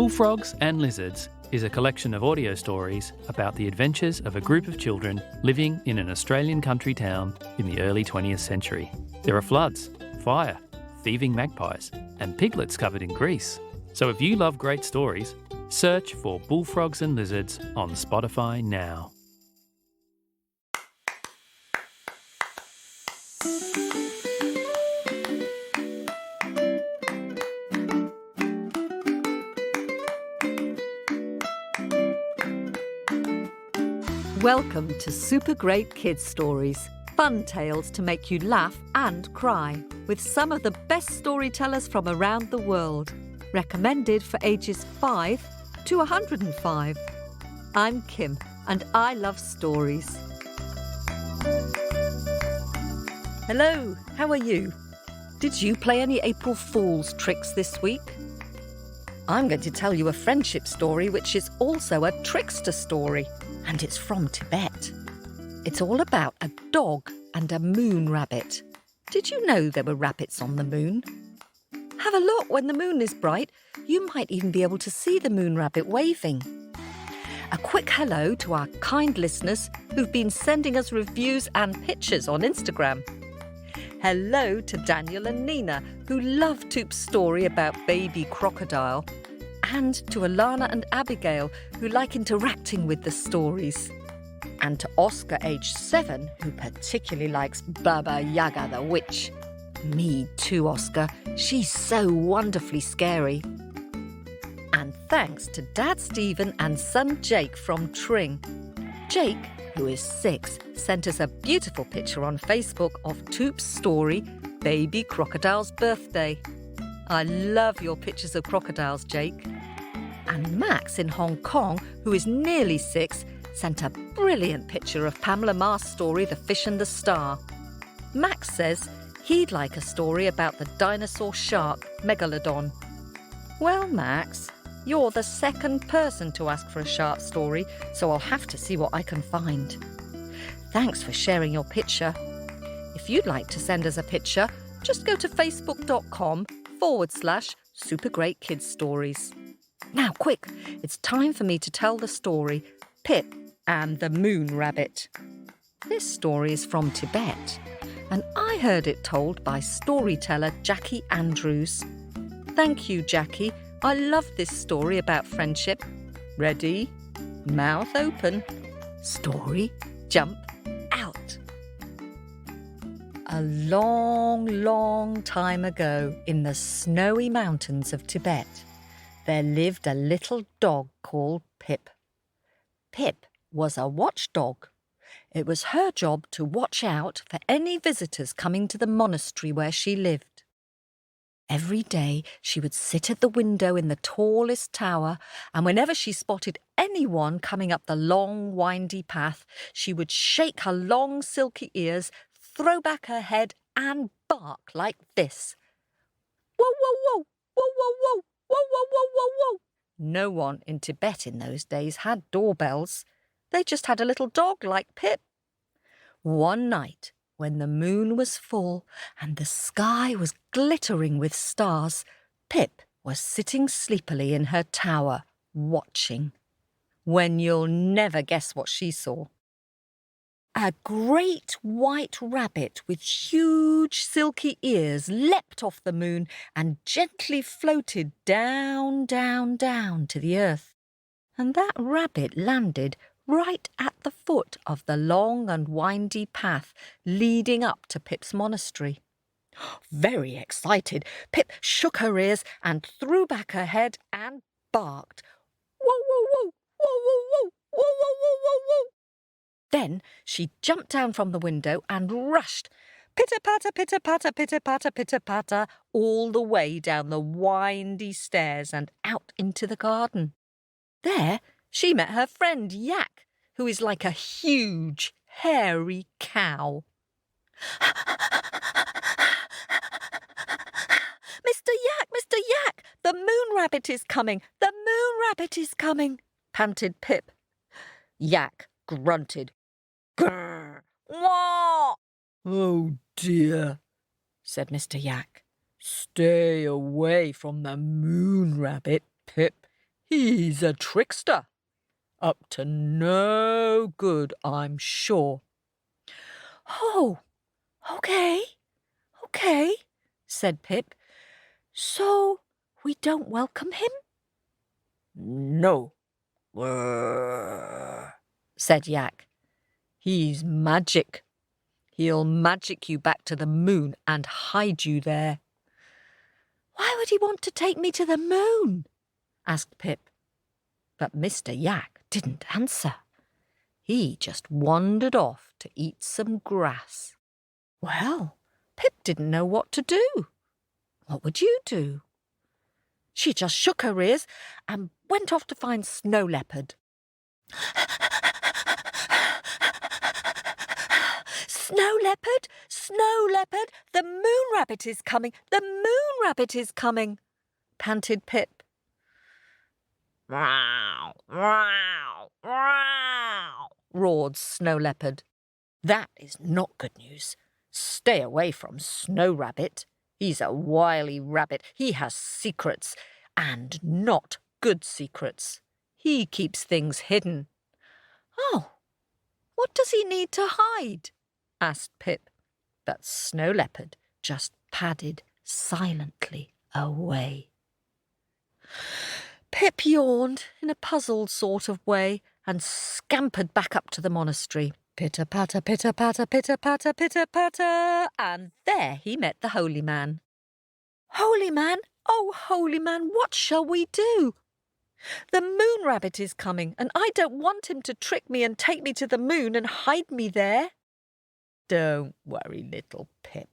Bullfrogs and Lizards is a collection of audio stories about the adventures of a group of children living in an Australian country town in the early 20th century. There are floods, fire, thieving magpies, and piglets covered in grease. So if you love great stories, search for Bullfrogs and Lizards on Spotify now. Welcome to Super Great Kids Stories, fun tales to make you laugh and cry, with some of the best storytellers from around the world, recommended for ages 5 to 105. I'm Kim, and I love stories. Hello, how are you? Did you play any April Fool's tricks this week? I'm going to tell you a friendship story which is also a trickster story. And it's from Tibet. It's all about a dog and a moon rabbit. Did you know there were rabbits on the moon? Have a look when the moon is bright. You might even be able to see the moon rabbit waving. A quick hello to our kind listeners who've been sending us reviews and pictures on Instagram. Hello to Daniel and Nina, who love Toop's story about baby crocodile. And to Alana and Abigail, who like interacting with the stories. And to Oscar, age 7, who particularly likes Baba Yaga the witch. Me too, Oscar. She's so wonderfully scary. And thanks to Dad Stephen and son Jake from Tring. Jake, who is 6, sent us a beautiful picture on Facebook of Toop's story, Baby Crocodile's Birthday. I love your pictures of crocodiles, Jake. And Max in Hong Kong, who is nearly 6, sent a brilliant picture of Pamela Mar's story, The Fish and the Star. Max says he'd like a story about the dinosaur shark, Megalodon. Well, Max, you're the second person to ask for a shark story, so I'll have to see what I can find. Thanks for sharing your picture. If you'd like to send us a picture, just go to facebook.com/supergreatkidsstories. Now, quick, it's time for me to tell the story, Pip and the Moon Rabbit. This story is from Tibet, and I heard it told by storyteller Jackie Andrews. Thank you, Jackie. I love this story about friendship. Ready? Mouth open. Story, jump, out. A long, long time ago in the snowy mountains of Tibet, there lived a little dog called Pip. Pip was a watchdog. It was her job to watch out for any visitors coming to the monastery where she lived. Every day she would sit at the window in the tallest tower, and whenever she spotted anyone coming up the long, windy path, she would shake her long, silky ears, throw back her head, and bark like this. Whoa, whoa, whoa, whoa, whoa, whoa. Whoa, whoa, whoa, whoa, whoa. No one in Tibet in those days had doorbells. They just had a little dog like Pip. One night, when the moon was full and the sky was glittering with stars, Pip was sitting sleepily in her tower, watching. When you'll never guess what she saw. A great white rabbit with huge silky ears leapt off the moon and gently floated down, down, down to the earth. And that rabbit landed right at the foot of the long and windy path leading up to Pip's monastery. Very excited, Pip shook her ears and threw back her head and barked. Whoa, whoa, whoa, whoa, whoa, whoa, whoa, whoa, whoa, whoa, whoa. Then she jumped down from the window and rushed, pitter-patter, pitter-patter, pitter-patter, pitter-patter, all the way down the windy stairs and out into the garden. There she met her friend Yak, who is like a huge, hairy cow. Mr. Yak, the moon rabbit is coming, the moon rabbit is coming, panted Pip. Yak grunted. Grr! Wah! Oh dear, said Mr. Yak. Stay away from the moon rabbit, Pip. He's a trickster. Up to no good, I'm sure. Oh, OK, said Pip. So we don't welcome him? No, said Yak. He's magic. He'll magic you back to the moon and hide you there. Why would he want to take me to the moon? Asked Pip. But Mr. Yak didn't answer. He just wandered off to eat some grass. Well, Pip didn't know what to do. What would you do? She just shook her ears and went off to find Snow Leopard. Snow Leopard, Snow Leopard, the moon rabbit is coming, the moon rabbit is coming, panted Pip. Wow, wow, wow, roared Snow Leopard. That is not good news. Stay away from Snow Rabbit. He's a wily rabbit. He has secrets, and not good secrets. He keeps things hidden. Oh, what does he need to hide? Asked Pip. But Snow Leopard just padded silently away. Pip yawned in a puzzled sort of way and scampered back up to the monastery. Pitter-patter, pitter-patter, pitter-patter, pitter-patter, and there he met the holy man. Holy man, oh holy man, what shall we do? The moon rabbit is coming, and I don't want him to trick me and take me to the moon and hide me there. Don't worry, little Pip,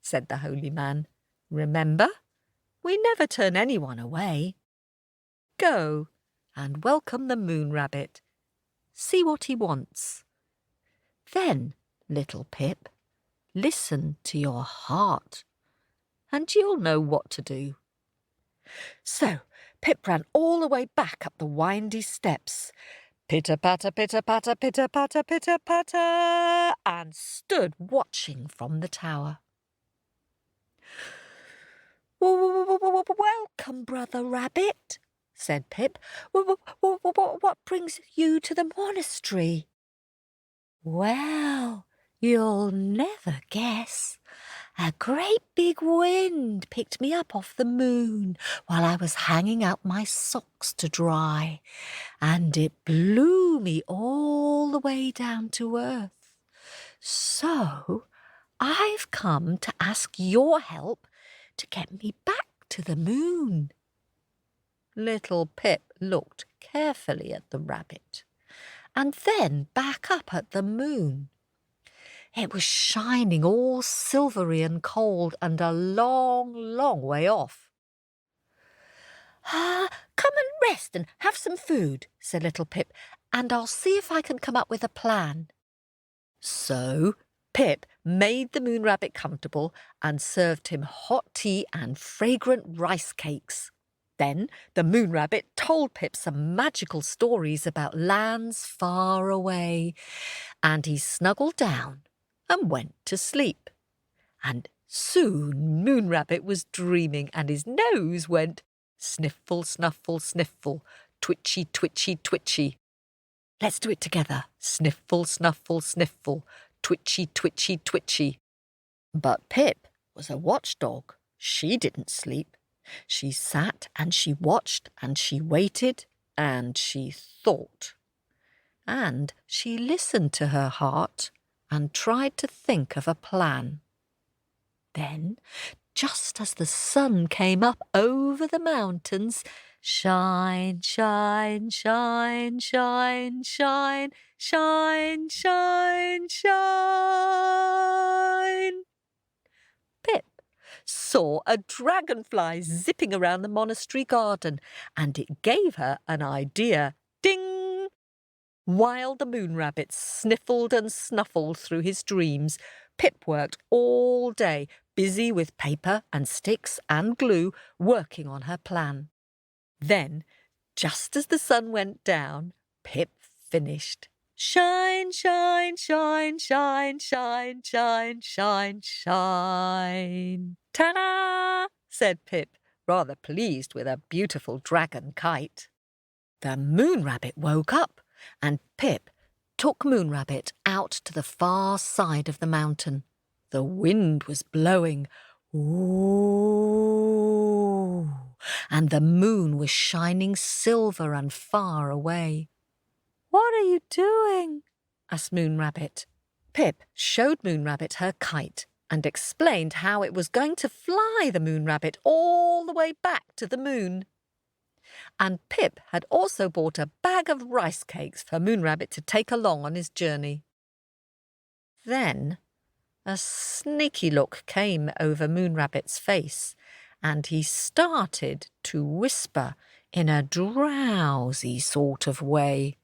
said the holy man. Remember, we never turn anyone away. Go and welcome the moon rabbit. See what he wants. Then, little Pip, listen to your heart, and you'll know what to do. So Pip ran all the way back up the windy steps, pitter-patter, pitter-patter, pitter-patter, pitter-patter, and stood watching from the tower. Welcome, Brother Rabbit, said Pip. What brings you to the monastery? Well, you'll never guess. A great big wind picked me up off the moon while I was hanging out my socks to dry, and it blew me all the way down to earth. So I've come to ask your help to get me back to the moon. Little Pip looked carefully at the rabbit and then back up at the moon. It was shining all silvery and cold and a long, long way off. Come and rest and have some food, said little Pip, and I'll see if I can come up with a plan. So Pip made the moon rabbit comfortable and served him hot tea and fragrant rice cakes. Then the moon rabbit told Pip some magical stories about lands far away, and he snuggled down and went to sleep. And soon Moon Rabbit was dreaming, and his nose went sniffle, snuffle, sniffle, twitchy, twitchy, twitchy. Let's do it together. Sniffle, snuffle, sniffle, twitchy, twitchy, twitchy. But Pip was a watchdog. She didn't sleep. She sat and she watched and she waited and she thought. And she listened to her heart and tried to think of a plan. Then, just as the sun came up over the mountains, shine, shine, shine, shine, shine, shine, shine, shine, Pip saw a dragonfly zipping around the monastery garden, and it gave her an idea. Ding! While the moon rabbit sniffled and snuffled through his dreams, Pip worked all day, busy with paper and sticks and glue, working on her plan. Then, just as the sun went down, Pip finished. Shine, shine, shine, shine, shine, shine, shine, shine. Ta-da! Said Pip, rather pleased with a beautiful dragon kite. The Moon Rabbit woke up and Pip took Moon Rabbit out to the far side of the mountain. The wind was blowing, ooh, and the moon was shining silver and far away. "What are you doing?" asked Moon Rabbit. Pip showed Moon Rabbit her kite and explained how it was going to fly the Moon Rabbit all the way back to the moon. And Pip had also bought a bag of rice cakes for Moon Rabbit to take along on his journey. Then a sneaky look came over Moon Rabbit's face, and he started to whisper in a drowsy sort of way.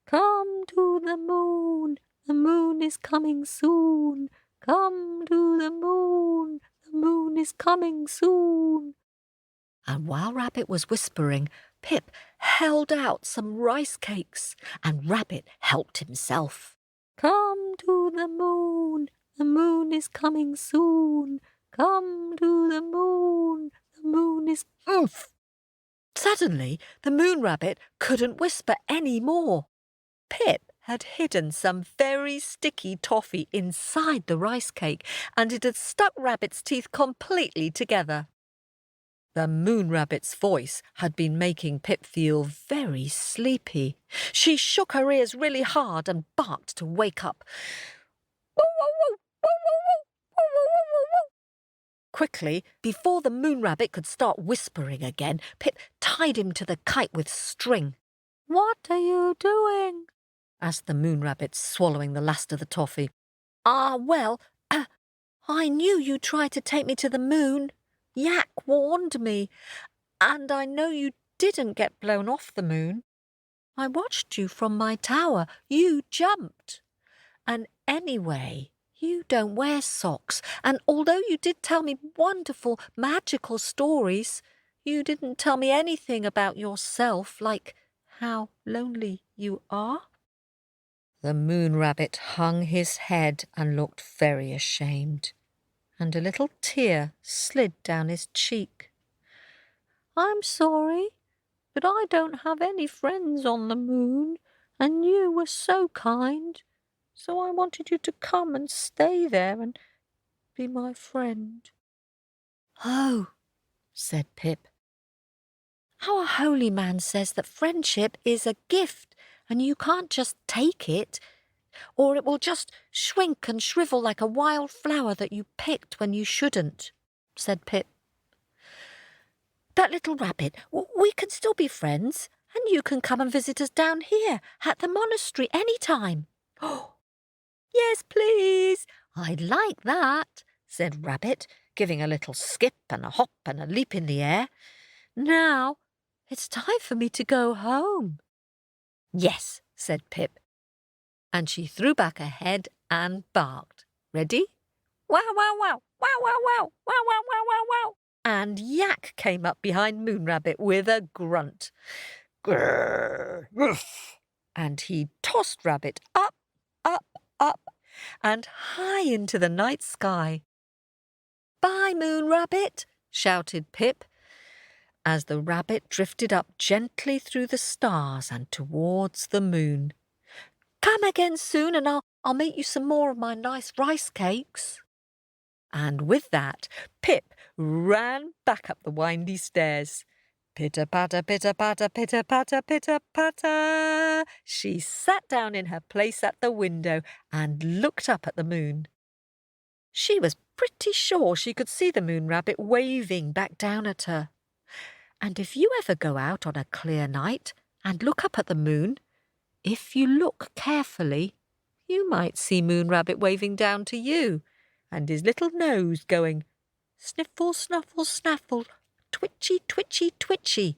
"Come to the moon is coming soon. Come to the moon is coming soon." And while Rabbit was whispering, Pip held out some rice cakes, and Rabbit helped himself. "Come to the moon is coming soon. Come to the moon is..." Oomph! Suddenly, the Moon Rabbit couldn't whisper any more. Pip had hidden some very sticky toffee inside the rice cake, and it had stuck Rabbit's teeth completely together. The Moon Rabbit's voice had been making Pip feel very sleepy. She shook her ears really hard and barked to wake up. "Woo, woo, woo, woo, woo, woo, woo, woo, woo, woo, woo." Quickly, before the Moon Rabbit could start whispering again, Pip tied him to the kite with string. "What are you doing?" asked the Moon Rabbit, swallowing the last of the toffee. Well, I knew you'd try to take me to the moon. Yak warned me, and I know you didn't get blown off the moon. I watched you from my tower. You jumped. And anyway, you don't wear socks, and although you did tell me wonderful, magical stories, you didn't tell me anything about yourself, like how lonely you are." The Moon Rabbit hung his head and looked very ashamed, and a little tear slid down his cheek. "I'm sorry, but I don't have any friends on the moon, and you were so kind, so I wanted you to come and stay there and be my friend." "Oh," said Pip. "Our holy man says that friendship is a gift, and you can't just take it, or it will just shrink and shrivel like a wild flower that you picked when you shouldn't," said Pip. "But, little rabbit, we can still be friends, and you can come and visit us down here at the monastery any time." "Oh, yes, please. I'd like that," said Rabbit, giving a little skip and a hop and a leap in the air. "Now it's time for me to go home." "Yes," said Pip, and she threw back her head and barked. "Ready? Wow, wow, wow, wow, wow, wow, wow, wow, wow, wow, wow." And Yak came up behind Moon Rabbit with a grunt. "Grrr, woof." And he tossed Rabbit up, up, up, and high into the night sky. "Bye, Moon Rabbit," shouted Pip, as the rabbit drifted up gently through the stars and towards the moon. "Come again soon, and I'll make you some more of my nice rice cakes." And with that, Pip ran back up the windy stairs. Pitter-patter, pitter-patter, pitter-patter, pitter-patter. She sat down in her place at the window and looked up at the moon. She was pretty sure she could see the Moon Rabbit waving back down at her. And if you ever go out on a clear night and look up at the moon, if you look carefully, you might see Moon Rabbit waving down to you, and his little nose going sniffle, snuffle, snaffle, twitchy, twitchy, twitchy,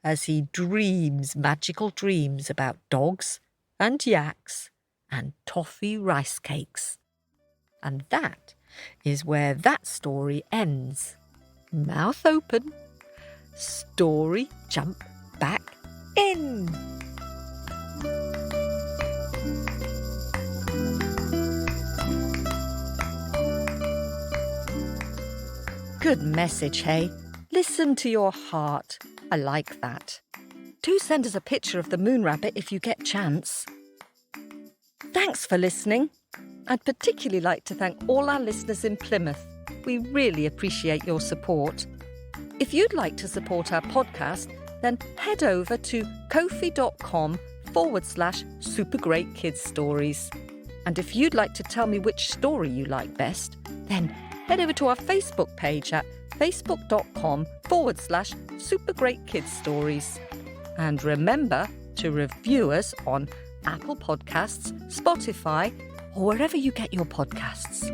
as he dreams magical dreams about dogs and yaks and toffee rice cakes. And that is where that story ends. Mouth open, story jump back in. Good message, hey? Listen to your heart. I like that. do send us a picture of the moon rabbit if you get a chance. Thanks for listening. I'd particularly like to thank all our listeners in Plymouth. We really appreciate your support. If you'd like to support our podcast, then head over to kofi.com/supergreatkidsstories. And if you'd like to tell me which story you like best, then head over to our Facebook page at facebook.com/supergreatkidsstories. And remember to review us on Apple Podcasts, Spotify, or wherever you get your podcasts.